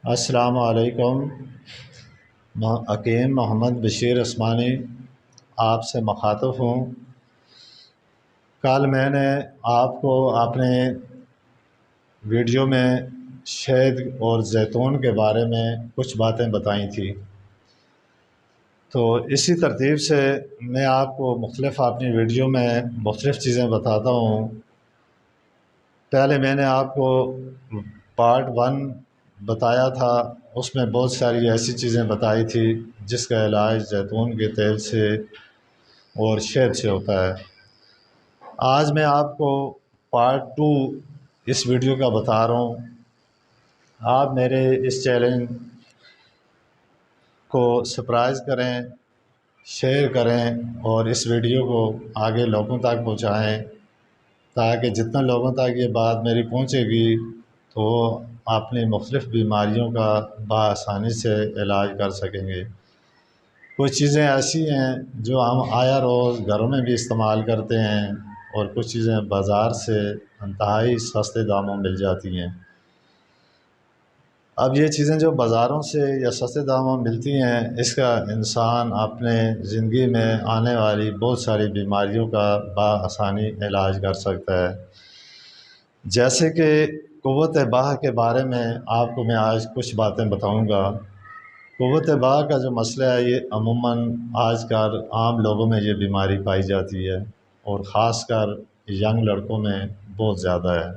السلام علیکم۔ حکیم محمد بشیر عثمانی آپ سے مخاطب ہوں۔ کل میں نے آپ کو اپنے ویڈیو میں شہد اور زیتون کے بارے میں کچھ باتیں بتائی تھیں، تو اسی ترتیب سے میں آپ کو مختلف اپنی ویڈیو میں مختلف چیزیں بتاتا ہوں۔ پہلے میں نے آپ کو پارٹ 1 بتایا تھا، اس میں بہت ساری ایسی چیزیں بتائی تھی جس کا علاج زیتون کے تیل سے اور شہد سے ہوتا ہے۔ آج میں آپ کو پارٹ 2 اس ویڈیو کا بتا رہا ہوں۔ آپ میرے اس چیلنج کو سبسکرائب کریں، شیئر کریں اور اس ویڈیو کو آگے لوگوں تک پہنچائیں، تاکہ جتنا لوگوں تک یہ بات میری پہنچے گی تو وہ اپنی مختلف بیماریوں کا بآسانی سے علاج کر سکیں گے۔ کچھ چیزیں ایسی ہیں جو ہم آیا روز گھروں میں بھی استعمال کرتے ہیں، اور کچھ چیزیں بازار سے انتہائی سستے داموں مل جاتی ہیں۔ اب یہ چیزیں جو بازاروں سے یا سستے داموں ملتی ہیں، اس کا انسان اپنے زندگی میں آنے والی بہت ساری بیماریوں کا بآسانی علاج کر سکتا ہے۔ جیسے کہ قوت باہ کے بارے میں آپ کو میں آج کچھ باتیں بتاؤں گا۔ قوت باہ کا جو مسئلہ ہے، یہ عموماً آج کل عام لوگوں میں یہ بیماری پائی جاتی ہے، اور خاص کر ینگ لڑکوں میں بہت زیادہ ہے۔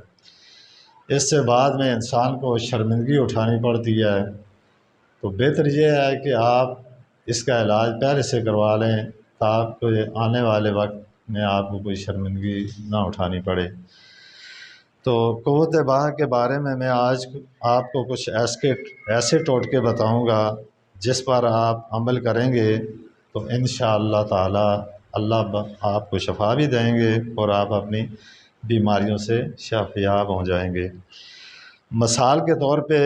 اس سے بعد میں انسان کو شرمندگی اٹھانی پڑتی ہے، تو بہتر یہ ہے کہ آپ اس کا علاج پہلے سے کروا لیں، تاکہ آنے والے وقت میں آپ کو کوئی شرمندگی نہ اٹھانی پڑے۔ تو قوت باہ کے بارے میں آج آپ کو کچھ ایسے ٹوٹکے بتاؤں گا جس پر آپ عمل کریں گے تو انشاءاللہ تعالی اللہ آپ کو شفا بھی دیں گے، اور آپ اپنی بیماریوں سے شفا یاب ہو جائیں گے۔ مثال کے طور پہ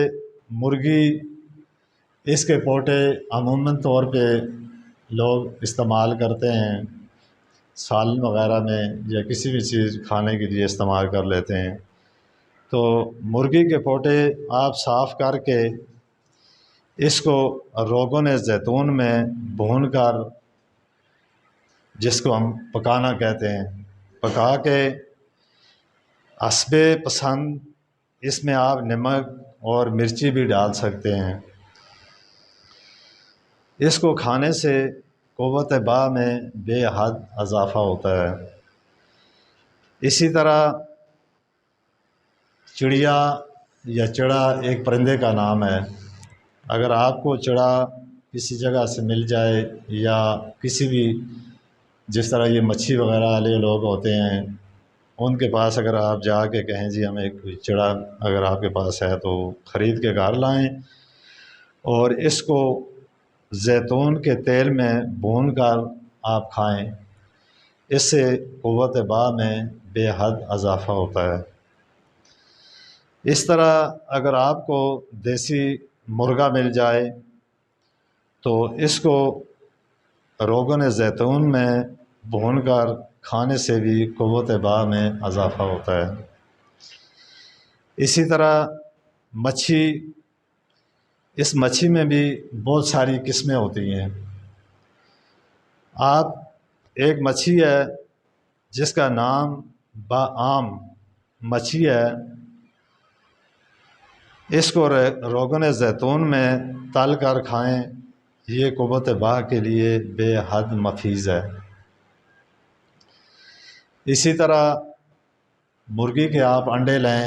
مرغی، اس کے پوٹے عموماً طور پہ لوگ استعمال کرتے ہیں، سالن وغیرہ میں یا کسی بھی چیز کھانے کے لیے استعمال کر لیتے ہیں۔ تو مرغی کے پوٹے آپ صاف کر کے اس کو روغن زیتون میں بھون کر، جس کو ہم پکانا کہتے ہیں، پکا کے حسب پسند اس میں آپ نمک اور مرچی بھی ڈال سکتے ہیں۔ اس کو کھانے سے قوت باہ میں بے حد اضافہ ہوتا ہے۔ اسی طرح چڑیا یا چڑا ایک پرندے کا نام ہے۔ اگر آپ کو چڑا کسی جگہ سے مل جائے، یا کسی بھی، جس طرح یہ مچھی وغیرہ والے لوگ ہوتے ہیں، ان کے پاس اگر آپ جا کے کہیں جی ہمیں کوئی چڑا اگر آپ کے پاس ہے تو خرید کے گھر لائیں، اور اس کو زیتون کے تیل میں بھون کر آپ کھائیں، اس سے قوت باہ میں بے حد اضافہ ہوتا ہے۔ اس طرح اگر آپ کو دیسی مرغا مل جائے تو اس کو روغن زیتون میں بھون کر کھانے سے بھی قوت باہ میں اضافہ ہوتا ہے۔ اسی طرح مچھی، اس مچھی میں بھی بہت ساری قسمیں ہوتی ہیں۔ آپ ایک مچھی ہے جس کا نام عام مچھی ہے، اس کو روغن زیتون میں تل کر کھائیں، یہ قوت باہ کے لیے بے حد مفیز ہے۔ اسی طرح مرغی کے آپ انڈے لیں،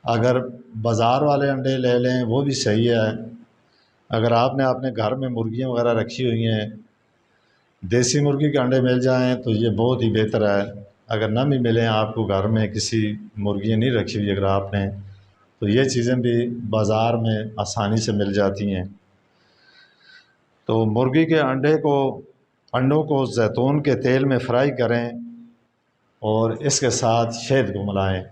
اگر بازار والے انڈے لے لیں وہ بھی صحیح ہے۔ اگر آپ نے اپنے گھر میں مرغیاں وغیرہ رکھی ہوئی ہیں، دیسی مرغی کے انڈے مل جائیں تو یہ بہت ہی بہتر ہے۔ اگر نہ بھی ملیں، آپ کو گھر میں کسی مرغیاں نہیں رکھی ہوئی اگر آپ نے، تو یہ چیزیں بھی بازار میں آسانی سے مل جاتی ہیں۔ تو مرغی کے انڈوں کو زیتون کے تیل میں فرائی کریں، اور اس کے ساتھ شہد کو ملائیں۔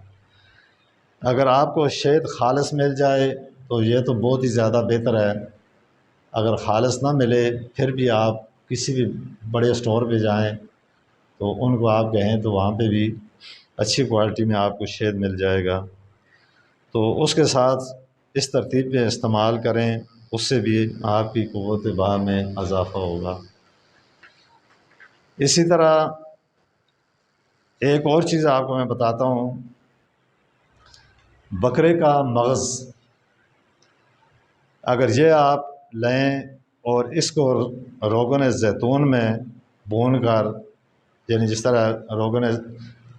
اگر آپ کو شہد خالص مل جائے تو یہ تو بہت ہی زیادہ بہتر ہے۔ اگر خالص نہ ملے پھر بھی آپ کسی بھی بڑے اسٹور پہ جائیں تو ان کو آپ کہیں تو وہاں پہ بھی اچھی کوالٹی میں آپ کو شہد مل جائے گا۔ تو اس کے ساتھ اس ترتیب پہ استعمال کریں، اس سے بھی آپ کی قوت بہا میں اضافہ ہوگا۔ اسی طرح ایک اور چیز آپ کو میں بتاتا ہوں، بکرے کا مغز اگر یہ آپ لیں اور اس کو روغن زیتون میں بھون کر، یعنی جس طرح روغن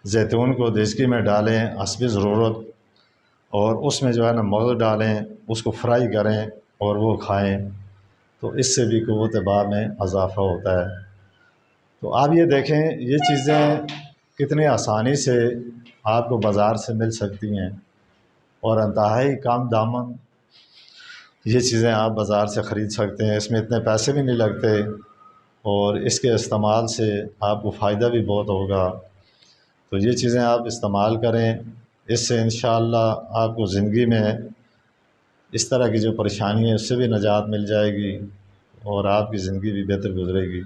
زیتون کو دیگچی میں ڈالیں حسب ضرورت، اور اس میں جو ہے نا مغز ڈالیں، اس کو فرائی کریں اور وہ کھائیں، تو اس سے بھی قوت بہا میں اضافہ ہوتا ہے۔ تو آپ یہ دیکھیں یہ چیزیں کتنی آسانی سے آپ کو بازار سے مل سکتی ہیں، اور انتہائی کم دامن یہ چیزیں آپ بازار سے خرید سکتے ہیں، اس میں اتنے پیسے بھی نہیں لگتے، اور اس کے استعمال سے آپ کو فائدہ بھی بہت ہوگا۔ تو یہ چیزیں آپ استعمال کریں، اس سے انشاءاللہ آپ کو زندگی میں اس طرح کی جو پریشانی ہے اس سے بھی نجات مل جائے گی، اور آپ کی زندگی بھی بہتر گزرے گی۔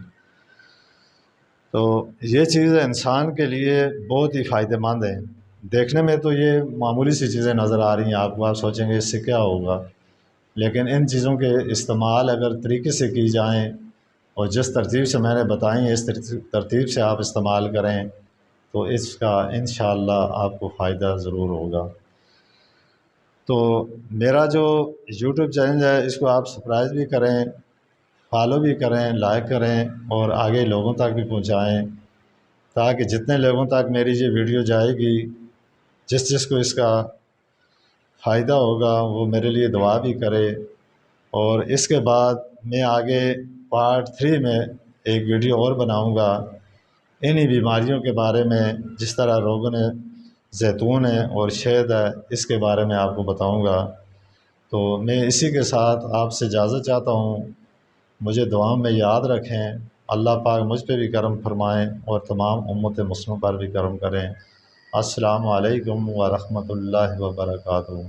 تو یہ چیز انسان کے لیے بہت ہی فائدہ مند ہیں۔ دیکھنے میں تو یہ معمولی سی چیزیں نظر آ رہی ہیں آپ کو، آپ سوچیں گے اس سے کیا ہوگا، لیکن ان چیزوں کے استعمال اگر طریقے سے کی جائیں اور جس ترتیب سے میں نے بتائی ہیں اس ترتیب سے آپ استعمال کریں تو اس کا انشاءاللہ آپ کو فائدہ ضرور ہوگا۔ تو میرا جو یوٹیوب چینل ہے اس کو آپ سبسکرائب بھی کریں، فالو بھی کریں، لائک کریں، اور آگے لوگوں تک بھی پہنچائیں، تاکہ جتنے لوگوں تک میری یہ ویڈیو جائے گی، جس کو اس کا فائدہ ہوگا وہ میرے لیے دعا بھی کرے۔ اور اس کے بعد میں آگے پارٹ 3 میں ایک ویڈیو اور بناؤں گا انہی بیماریوں کے بارے میں، جس طرح روغن زیتون ہے اور شہد ہے، اس کے بارے میں آپ کو بتاؤں گا۔ تو میں اسی کے ساتھ آپ سے اجازت چاہتا ہوں، مجھے دعاؤں میں یاد رکھیں، اللہ پاک مجھ پہ بھی کرم فرمائیں اور تمام امت مسلمہ پر بھی کرم کریں۔ السلام علیکم ورحمۃ اللہ وبرکاتہ۔